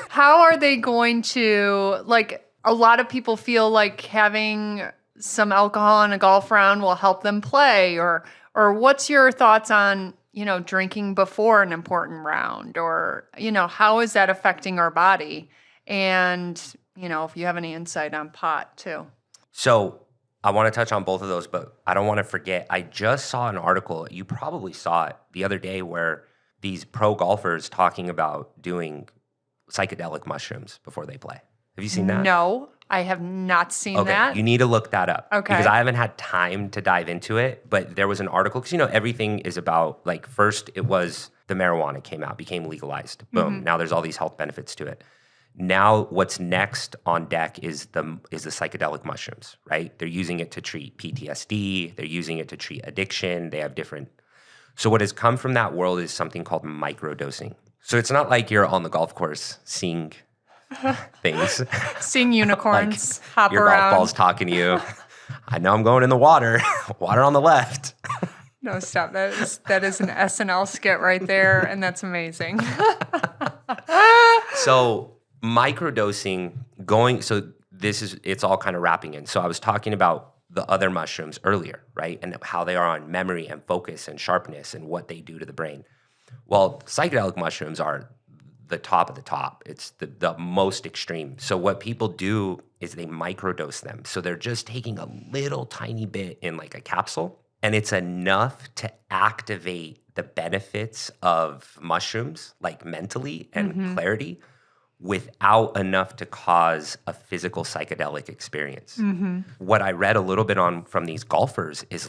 How are they going to, a lot of people feel like having some alcohol in a golf round will help them play, or what's your thoughts on, drinking before an important round, or, how is that affecting our body? And, if you have any insight on pot too. So I want to touch on both of those, but I don't want to forget, I just saw an article, you probably saw it the other day, where these pro golfers talking about doing psychedelic mushrooms before they play. Have you seen that? No, I have not seen that. You need to look that up. Okay. Because I haven't had time to dive into it, but there was an article, because everything is about, first it was the marijuana came out, became legalized. Boom. Now there's all these health benefits to it. Now what's next on deck is the psychedelic mushrooms, right? They're using it to treat PTSD. They're using it to treat addiction. They have different. So what has come from that world is something called microdosing. So it's not like you're on the golf course seeing things. Seeing unicorns hop your around. Your golf ball's talking to you. I know I'm going in the water. Water on the left. No, stop. That is an SNL skit right there, and that's amazing. So microdosing it's all kind of wrapping in. So I was talking about the other mushrooms earlier, right? And how they are on memory and focus and sharpness and what they do to the brain. Well, psychedelic mushrooms are the top of the top. It's the most extreme. So what people do is they microdose them. So they're just taking a little tiny bit in like a capsule, and it's enough to activate the benefits of mushrooms, like mentally and clarity, without enough to cause a physical psychedelic experience. What I read a little bit on from these golfers is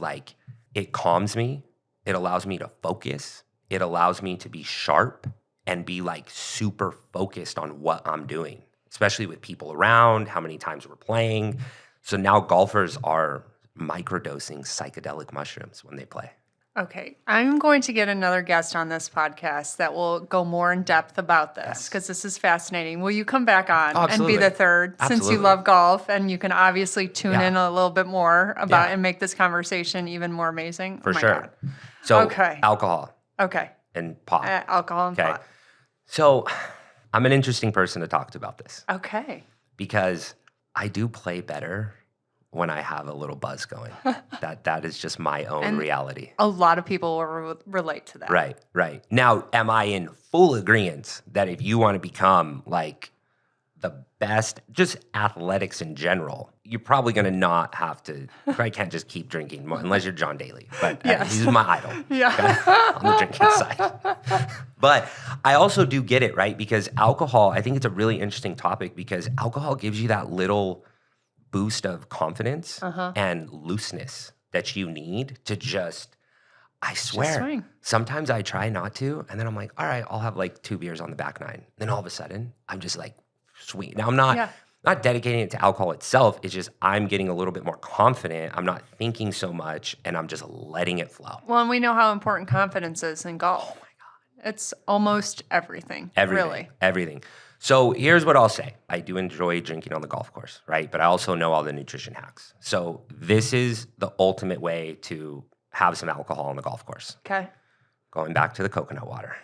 it calms me. It allows me to focus. It allows me to be sharp and be super focused on what I'm doing, especially with people around, how many times we're playing. So now golfers are microdosing psychedelic mushrooms when they play. Okay, I'm going to get another guest on this podcast that will go more in depth about this because this is fascinating. Will you come back on and be the third since you love golf and you can obviously tune in a little bit more about and make this conversation even more amazing? For sure. God. So alcohol. Okay. And pot. Alcohol and pot. So I'm an interesting person to talk to about this. Okay. Because I do play better when I have a little buzz going. That is just my own reality. A lot of people will relate to that. Right. Now, am I in full agreement that if you want to become the best, just athletics in general, you're probably going to not have to, you probably can't just keep drinking unless you're John Daly. But Yes. he's my idol Yeah. on the drinking side. But I also do get it, right? Because alcohol, I think it's a really interesting topic because alcohol gives you that little boost of confidence and looseness that you need to just, I swear, swing. sometimes I try not to, and then I'm like, all right, I'll have like 2 beers on the back nine. Then all of a sudden, I'm just like, sweet. Now I'm not dedicating it to alcohol itself. It's just I'm getting a little bit more confident. I'm not thinking so much, and I'm just letting it flow. Well, and we know how important confidence is in golf. Oh my God. It's almost everything. Really. Everything. So here's what I'll say. I do enjoy drinking on the golf course, right? But I also know all the nutrition hacks. So this is the ultimate way to have some alcohol on the golf course. Okay. Going back to the coconut water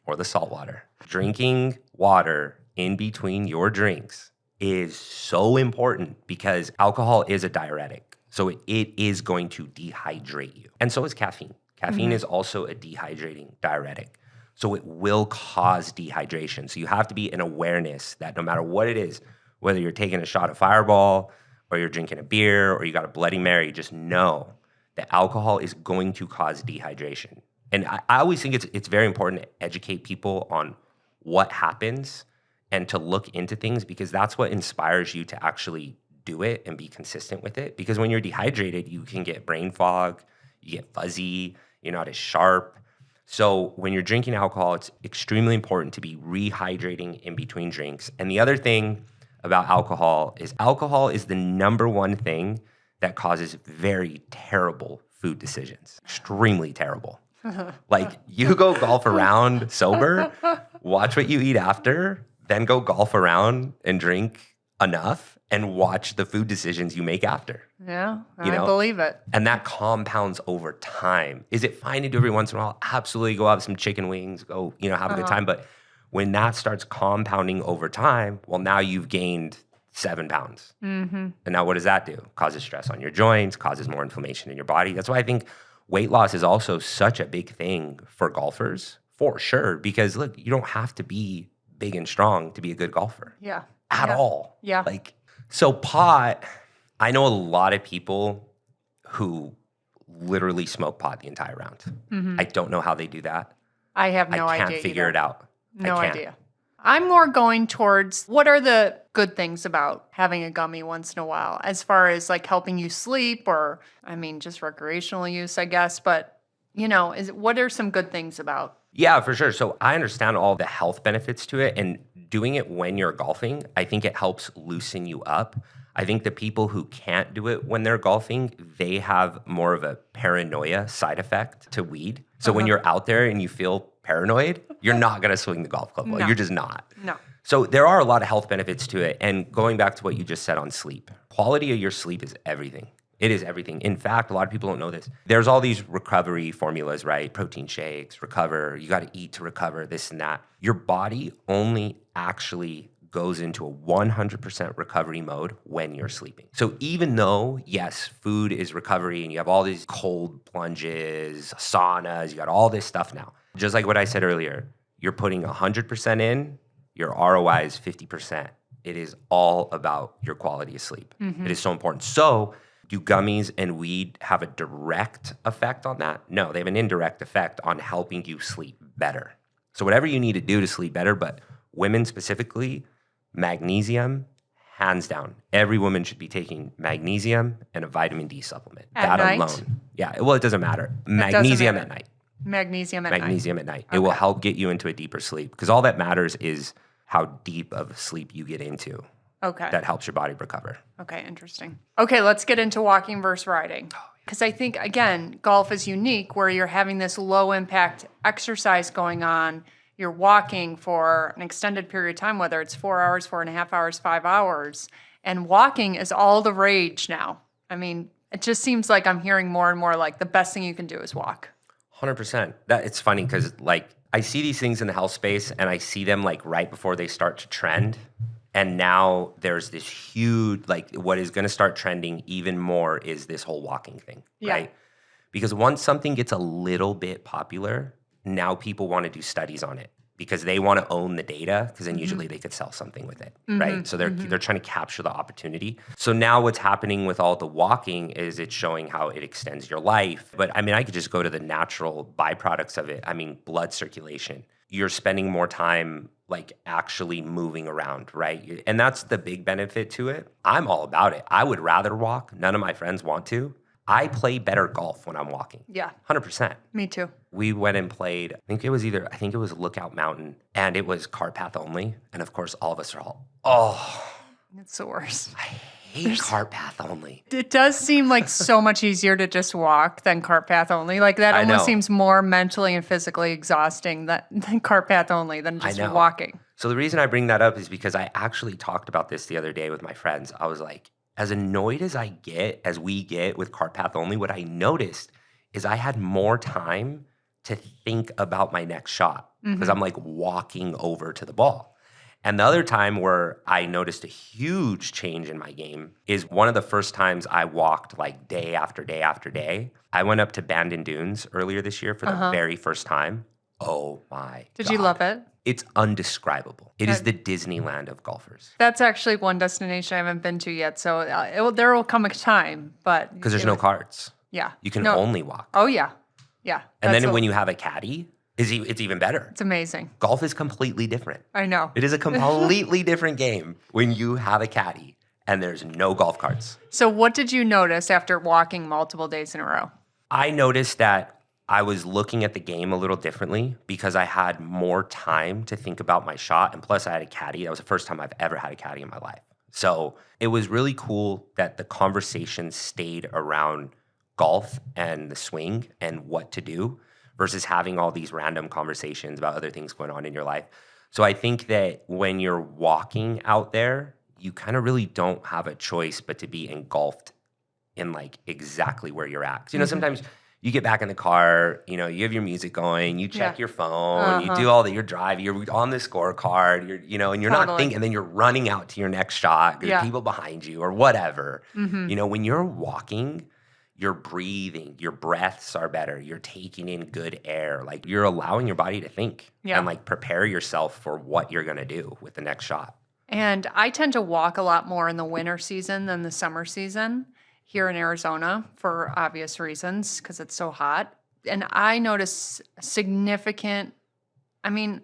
or the salt water. Drinking water in between your drinks is so important because alcohol is a diuretic. So it is going to dehydrate you. And so is caffeine. Caffeine is also a dehydrating diuretic. So it will cause dehydration. So you have to be in awareness that no matter what it is, whether you're taking a shot of Fireball or you're drinking a beer or you got a Bloody Mary, just know that alcohol is going to cause dehydration. And I always think it's very important to educate people on what happens and to look into things because that's what inspires you to actually do it and be consistent with it. Because when you're dehydrated, you can get brain fog, you get fuzzy, you're not as sharp. So when you're drinking alcohol, it's extremely important to be rehydrating in between drinks. And the other thing about alcohol is the number one thing that causes very terrible food decisions. Extremely terrible. Like you go golf around sober, watch what you eat after, then go golf around and drink enough and watch the food decisions you make after. Yeah, I believe it. And that compounds over time. Is it fine to do every once in a while? Absolutely. Go have some chicken wings, go, have a good time. But when that starts compounding over time, well, now you've gained 7 pounds. And now what does that do? Causes stress on your joints, causes more inflammation in your body. That's why I think weight loss is also such a big thing for golfers, for sure. Because look, you don't have to be big and strong to be a good golfer. Yeah. At all. Yeah. So pot, I know a lot of people who literally smoke pot the entire round. I don't know how they do that. I have no idea. I can't figure it out. No idea. I'm more going towards what are the good things about having a gummy once in a while, as far as like helping you sleep or, just recreational use, I guess. But, what are some good things about? Yeah, for sure. So I understand all the health benefits to it. And doing it when you're golfing, I think it helps loosen you up. I think the people who can't do it when they're golfing, they have more of a paranoia side effect to weed. So when you're out there and you feel paranoid, you're not going to swing the golf club well. No. You're just not. No. So there are a lot of health benefits to it. And going back to what you just said on sleep, quality of your sleep is everything. It is everything. In fact, a lot of people don't know this. There's all these recovery formulas, right? Protein shakes, recover, you got to eat to recover, this and that. Your body only actually goes into a 100% recovery mode when you're sleeping. So even though, yes, food is recovery and you have all these cold plunges, saunas, you got all this stuff now. Just like what I said earlier, you're putting 100% in, your ROI is 50%. It is all about your quality of sleep. It is so important. So do gummies and weed have a direct effect on that? No, they have an indirect effect on helping you sleep better. So whatever you need to do to sleep better, but women specifically, magnesium, hands down. Every woman should be taking magnesium and a vitamin D supplement. At night? Alone. Yeah, well, it doesn't matter. Magnesium at night. Magnesium at night. It will help get you into a deeper sleep because all that matters is how deep of sleep you get into. Okay. That helps your body recover. Okay, interesting. Okay, let's get into walking versus riding. Because I think, again, golf is unique where you're having this low impact exercise going on. You're walking for an extended period of time, whether it's 4 hours, 4.5 hours, 5 hours. And walking is all the rage now. It just seems like I'm hearing more and more like the best thing you can do is walk. 100%. It's funny because I see these things in the health space and I see them right before they start to trend. And now there's this huge, what is going to start trending even more is this whole walking thing, right? Because once something gets a little bit popular, now people want to do studies on it. because they want to own the data, because then usually they could sell something with it, right? So they're trying to capture the opportunity. So now what's happening with all the walking is it's showing how it extends your life. But I mean, I could just go to the natural byproducts of it. I mean, blood circulation. You're spending more time like actually moving around, right? And that's the big benefit to it. I'm all about it. I would rather walk. None of my friends want to. I play better golf when I'm walking. Yeah. 100%. Me too. We went and played, I think it was Lookout Mountain, and it was cart path only. And of course, all of us are all, It's the worst. I hate cart path only. It does seem like so much easier to just walk than cart path only. Like that I almost know. seems more mentally and physically exhausting than cart path only than just know. walking. So the reason I bring that up is because I actually talked about this the other day with my friends. I was like, as annoyed as we get with cart path only, what I noticed is I had more time to think about my next shot because I'm like walking over to the ball. And the other time where I noticed a huge change in my game is one of the first times I walked like day after day after day. I went up to Bandon Dunes earlier this year for the very first time. Oh my Did God. you love it? It's undescribable. It is the Disneyland of golfers. That's actually one destination I haven't been to yet. So there will come a time, but Because there's no carts. Yeah. You can only walk. Oh yeah, yeah. And then when you have a caddy, it's even better. it's amazing. Golf is completely different. I know. It is a completely different game when you have a caddy and there's no golf carts. So what did you notice after walking multiple days in a row? I noticed that I was looking at the game a little differently because I had more time to think about my shot. And plus I had a caddy. That was the first time I've ever had a caddy in my life. So it was really cool that the conversation stayed around golf and the swing and what to do versus having all these random conversations about other things going on in your life. So I think that when you're walking out there, you kind of really don't have a choice but to be engulfed in like exactly where you're at. 'Cause, you know, sometimes you get back in the car, you know, you have your music going, you check your phone, you do all that, you're driving, you're on the scorecard, and you're not thinking, and then you're running out to your next shot, there's people behind you or whatever. You know, when you're walking, you're breathing, your breaths are better, you're taking in good air, like you're allowing your body to think and like prepare yourself for what you're gonna do with the next shot. And I tend to walk a lot more in the winter season than the summer season here in Arizona for obvious reasons because it's so hot. And I notice significant, I mean,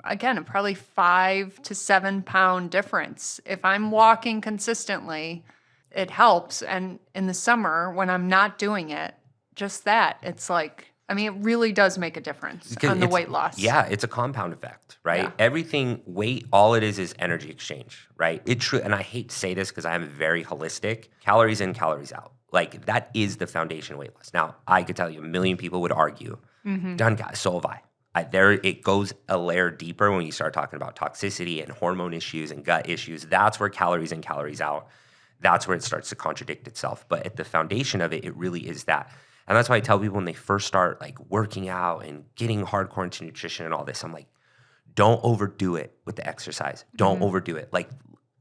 again, probably 5 to 7 pound difference. If I'm walking consistently, it helps. And in the summer, when I'm not doing it, just that, it's like, I mean, it really does make a difference on the weight loss. Yeah, it's a compound effect, right? Yeah. Everything, weight, all it is energy exchange, right? And I hate to say this because I'm very holistic, calories in, calories out. Like that is the foundation of weight loss. Now, I could tell you a million people would argue, done guys, so have I. It goes a layer deeper when you start talking about toxicity and hormone issues and gut issues. That's where calories in, calories out, that's where it starts to contradict itself. But at the foundation of it, it really is that. And that's why I tell people when they first start like working out and getting hardcore into nutrition and all this, I'm like, don't overdo it with the exercise. Don't overdo it. Like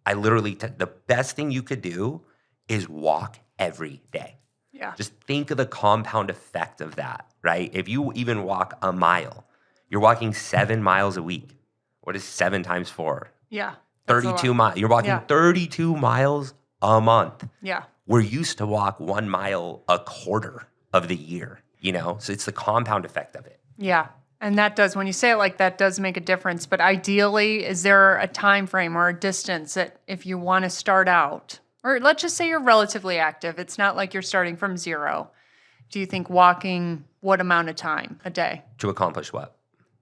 I literally, the best thing you could do is walk every day. Yeah. Just think of the compound effect of that, right? If you even walk a mile, you're walking 7 miles a week. What is 7 times 4? Yeah. 32 miles. You're walking 32 miles a month. Yeah. We're used to walk 1 mile a quarter of the year, you know? So it's the compound effect of it. Yeah. And that does, when you say it like that, does make a difference. But ideally, is there a time frame or a distance that if you want to start out, or let's just say you're relatively active, it's not like you're starting from zero. Do you think walking what amount of time a day? To accomplish what?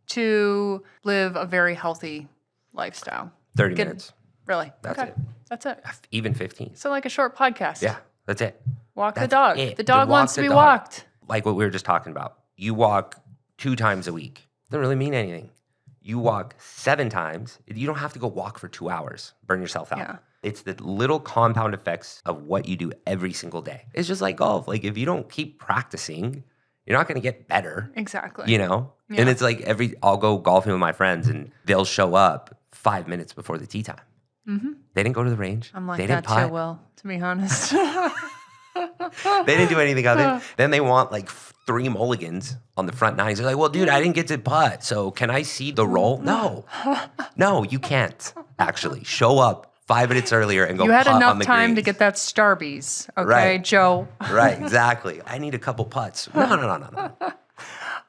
To live a very healthy lifestyle. 30 minutes. Really? That's Okay. it. That's it. Even 15. So like a short podcast. Yeah, that's it. Walk the That's dog. it. The dog Walk wants to the be dog. walked. Like what we were just talking about. You walk 2 times a week. Doesn't really mean anything. You walk 7 times. You don't have to go walk for 2 hours. Burn yourself out. Yeah. It's the little compound effects of what you do every single day. It's just like golf. Like if you don't keep practicing, you're not going to get better. Exactly. You know? Yeah. And it's like I'll go golfing with my friends and they'll show up 5 minutes before the tee time. They didn't go to the range. I'm like they that didn't putt. too, Will, to be honest. They didn't do anything of it. Then they want like 3 mulligans on the front 9s. They're like, well, dude, I didn't get to putt, so can I see the roll? No, you can't actually. Show up 5 minutes earlier and go You had putt on enough the time to greens. get that Starbies, okay, Right. Joe? Right, exactly. I need a couple putts. No.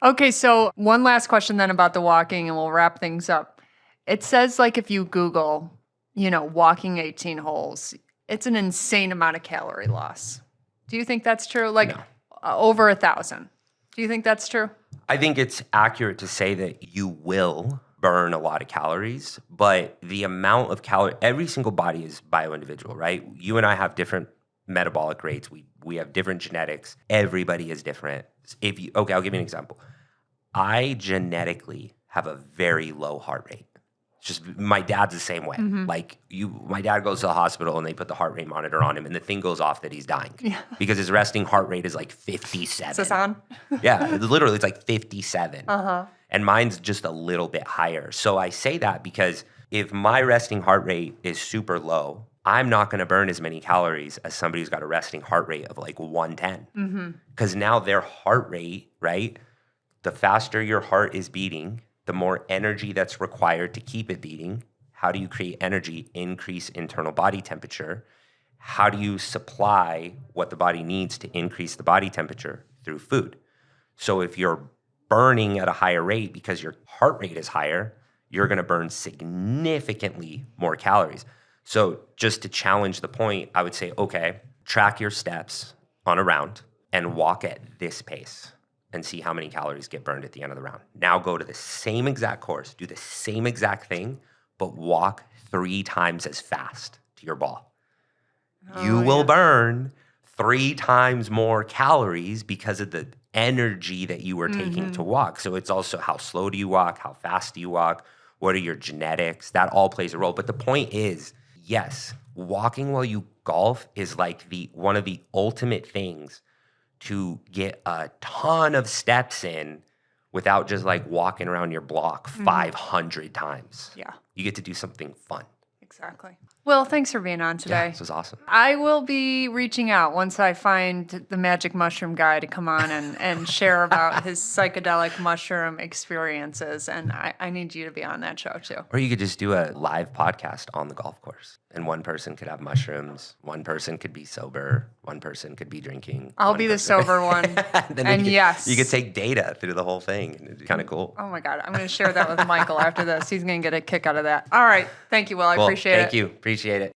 Okay, so one last question then about the walking, and we'll wrap things up. It says, like, if you Google, walking 18 holes, it's an insane amount of calorie loss. Do you think that's true? Like, No. Over 1,000. Do you think that's true? I think it's accurate to say that you will burn a lot of calories, but the amount of calorie, every single body is bio-individual, right? You and I have different metabolic rates. We have different genetics. Everybody is different. Okay, I'll give you an example. I genetically have a very low heart rate. It's just my dad's the same way. My dad goes to the hospital and they put the heart rate monitor on him and the thing goes off that he's dying because his resting heart rate is like 57. Is this on? Yeah, literally it's like 57. And mine's just a little bit higher. So I say that because if my resting heart rate is super low, I'm not going to burn as many calories as somebody who's got a resting heart rate of like 110. Because now their heart rate, right? The faster your heart is beating, the more energy that's required to keep it beating. How do you create energy? Increase internal body temperature. How do you supply what the body needs to increase the body temperature? Through food. So if you're burning at a higher rate because your heart rate is higher, you're going to burn significantly more calories. So just to challenge the point, I would say, okay, track your steps on a round and walk at this pace and see how many calories get burned at the end of the round. Now go to the same exact course, do the same exact thing, but walk 3 times as fast to your ball. You will burn 3 times more calories because of the energy that you were taking to walk. So it's also how slow do you walk? How fast do you walk? What are your genetics? That all plays a role. But the point is, yes, walking while you golf is like one of the ultimate things to get a ton of steps in without just like walking around your block 500 times. Yeah. You get to do something fun. Exactly. Will, thanks for being on today. Yeah, this was awesome. I will be reaching out once I find the magic mushroom guy to come on and share about his psychedelic mushroom experiences. And I need you to be on that show too. Or you could just do a live podcast on the golf course. And one person could have mushrooms. One person could be sober. One person could be drinking. I'll be the sober one. And yes. You could take data through the whole thing. And it'd be kind of cool. Oh my God. I'm going to share that with Michael after this. He's going to get a kick out of that. All right. Thank you, Will. I appreciate it. Thank you. Appreciate it.